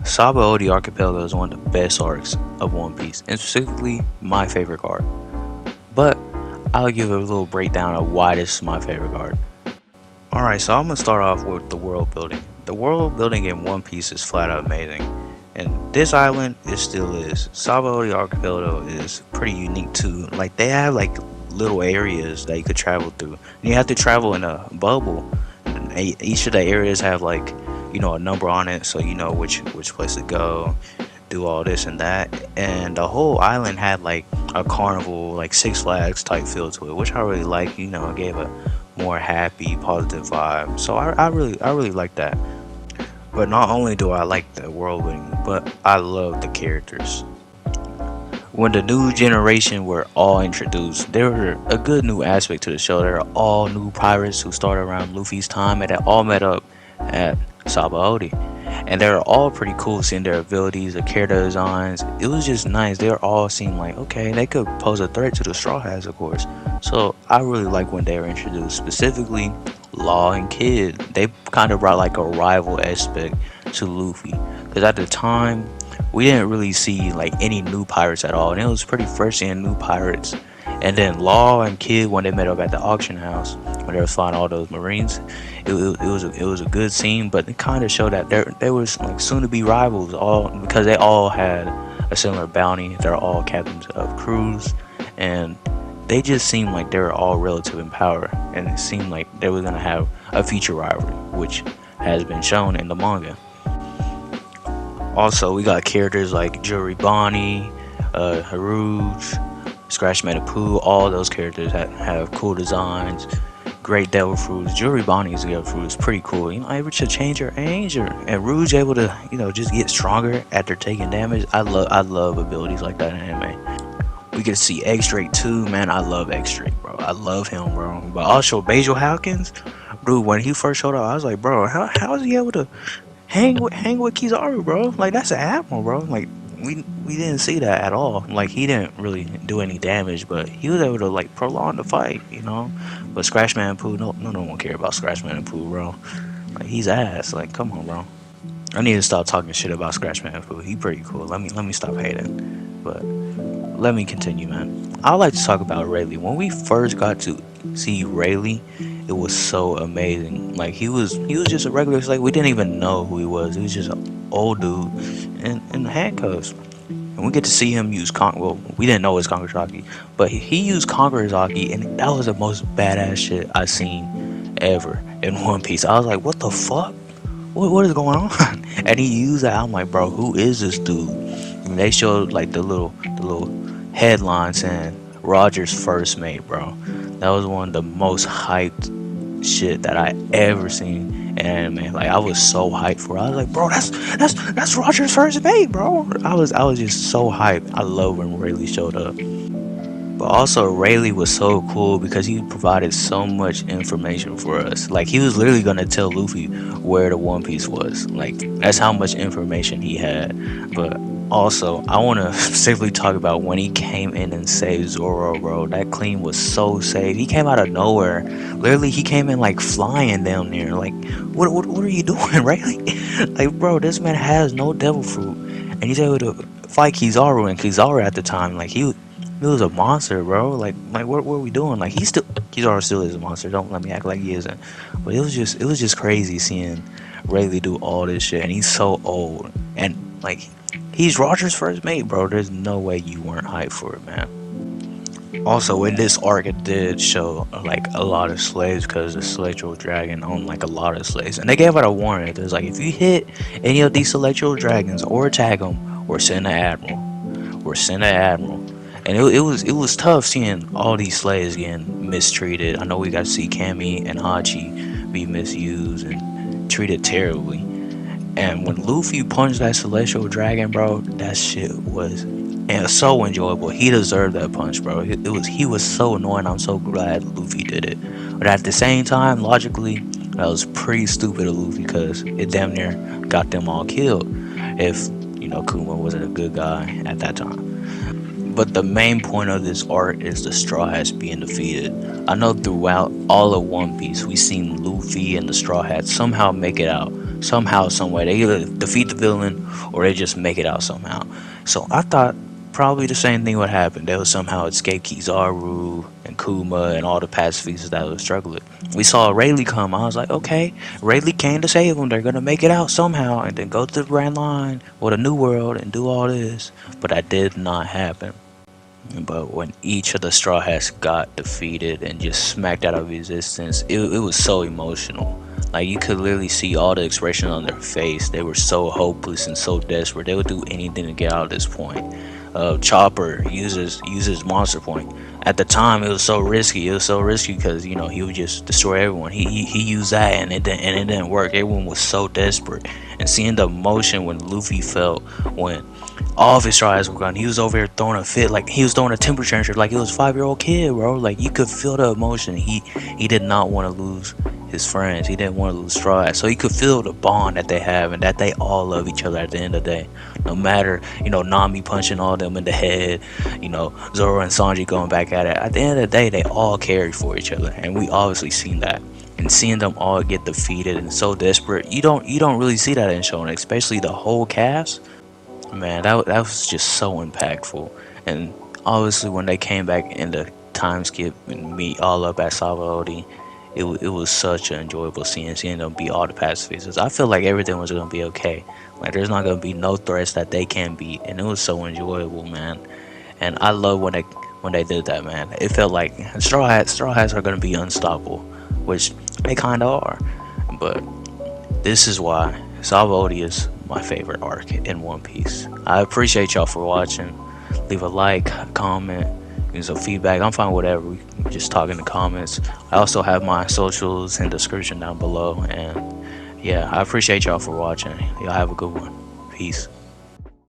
Sabaody Archipelago is one of the best arcs of One Piece, and specifically my favorite arc. But I'll give a little breakdown of why this is my favorite arc. Alright, so I'm gonna start off with the world building. The world building in One Piece is flat out amazing. And this island, it still is. Sabaody Archipelago is pretty unique too. Like, they have like little areas that you could travel through. And you have to travel in a bubble. And each of the areas have like, a number on it, so you know which place to go, do all this and that. And the whole island had like a carnival, like Six Flags type feel to it, which I really like. It gave a more happy, positive vibe. So I really like that. But not only do I like the world building, but I love the characters. When the new generation were all introduced, there were a good new aspect to the show. There are all new pirates who started around Luffy's time, and they all met up at Sabaody. And they're all pretty cool, seeing their abilities, the character designs. It was just nice. They all seemed like, okay, they could pose a threat to the Straw Hats, of course. So I really like when they were introduced, specifically Law and Kid. They kind of brought like a rival aspect to Luffy, because at the time we didn't really see like any new pirates at all, and it was pretty fresh seeing new pirates. And then Law and Kid, when they met up at the auction house, when they were flying all those Marines, it was a good scene, but it kind of showed that they was like soon to be rivals, all because they all had a similar bounty. They're all captains of crews, and they just seemed like they were all relative in power, and it seemed like they were gonna have a future rivalry, which has been shown in the manga. Also, we got characters like Jury Bonnie, Haruj, Scratch Poo. All those characters have cool designs, great devil fruits. Jury Bonnie's devil fruit is pretty cool. Able to change her age, and Rouge able to, just get stronger after taking damage. I love abilities like that in anime. We get to see X Drake too, man. I love X Drake, bro. I love him, bro. But also Basil Hawkins, dude. When he first showed up, I was like, bro, how is he able to hang with Kizaru, bro? Like, that's an admiral, bro. Like, we didn't see that at all. Like, he didn't really do any damage, but he was able to like prolong the fight. But Scratchman Poo, no one care about Scratchman Poo, bro. Like, he's ass. Like, come on, bro. I need to stop talking shit about Scratchman Poo. He pretty cool. Let me stop hating. But let me continue, man. I would like to talk about Rayleigh. When we first got to see Rayleigh, it was so amazing. Like, he was just a regular slave. We didn't even know who he was. He was just an old dude in handcuffs. And we get to see him use we didn't know it was Conqueror's Haki, but he used Conqueror's Haki, and that was the most badass shit I've seen ever in One Piece. I was like, what the fuck? What is going on? And he used that. I'm like, bro, who is this dude? And they showed like the little headline saying Roger's first mate, bro. That was one of the most hyped shit that I ever seen in anime. Like, I was so hyped for it. I was like, bro, that's Roger's first mate, bro. I was just so hyped. I love when Rayleigh showed up. But also, Rayleigh was so cool because he provided so much information for us. Like, he was literally gonna tell Luffy where the One Piece was. Like, that's how much information he had. But also, I want to specifically talk about when he came in and saved Zoro, bro. That clean was so safe. He came out of nowhere. Literally, he came in like flying down there. Like, what are you doing, Rayleigh? Like, bro, this man has no devil fruit, and he's able to fight Kizaru. And Kizaru at the time, like, he was a monster, bro. Like what are we doing? Like, Kizaru still is a monster. Don't let me act like he isn't. But it was just crazy seeing Rayleigh do all this shit, and he's so old, and like, he's Roger's first mate, bro. There's no way you weren't hyped for it, man. Also, in this arc, it did show like a lot of slaves, because the Celestial Dragon owned like a lot of slaves, and they gave out a warning. There's like, if you hit any of these Celestial Dragons or attack them, or send an admiral. And it was tough seeing all these slaves getting mistreated. I know we got to see Cammy and Hachi be misused and treated terribly. And when Luffy punched that Celestial Dragon, bro, that shit was so enjoyable. He deserved that punch, bro. He was so annoying. I'm so glad Luffy did it. But at the same time, logically, that was pretty stupid of Luffy, because it damn near got them all killed if Kuma wasn't a good guy at that time. But the main point of this arc is the Straw Hats being defeated. I know throughout all of One Piece, we've seen Luffy and the Straw Hats somehow make it out somehow, some way. They either defeat the villain or they just make it out somehow. So I thought probably the same thing would happen. They would somehow escape Kizaru and Kuma and all the pacifists that were struggling. We saw Rayleigh come. I was like, okay, Rayleigh came to save them. They're gonna make it out somehow, and then go to the Grand Line or the New World and do all this. But that did not happen. But when each of the Straw Hats got defeated and just smacked out of existence, it was so emotional. Like, you could literally see all the expression on their face. They were so hopeless and so desperate. They would do anything to get out of this point. Chopper uses Monster Point. At the time, it was so risky. It was so risky because he would just destroy everyone. He used that and it didn't work. Everyone was so desperate. And seeing the emotion when Luffy felt when all of his tries were gone, he was over here throwing a fit, like he was throwing a temper tantrum, like it was a 5-year-old kid, bro. Like, you could feel the emotion. He did not want to lose his friends. He didn't want to lose Straw Hats. So he could feel the bond that they have and that they all love each other at the end of the day. No matter, Nami punching all them in the head, Zoro and Sanji going back at it. At the end of the day, they all cared for each other, and we obviously seen that. And seeing them all get defeated and so desperate, you don't really see that in Shonen, especially the whole cast. Man, that was just so impactful. And obviously, when they came back in the time skip and meet all up at Sabaody, it was such an enjoyable scene, seeing them beat all the pacifists. I feel like everything was gonna be okay. Like, there's not gonna be no threats that they can't beat, and it was so enjoyable, man. And I love when they did that, man. It felt like Straw Hats are gonna be unstoppable, which they kind of are. But this is why Sabaody is my favorite arc in One Piece. I appreciate y'all for watching. Leave a like, comment, some feedback. I'm fine with whatever. We just talk in the comments. I also have my socials in the description down below. And yeah, I appreciate y'all for watching. Y'all have a good one. Peace.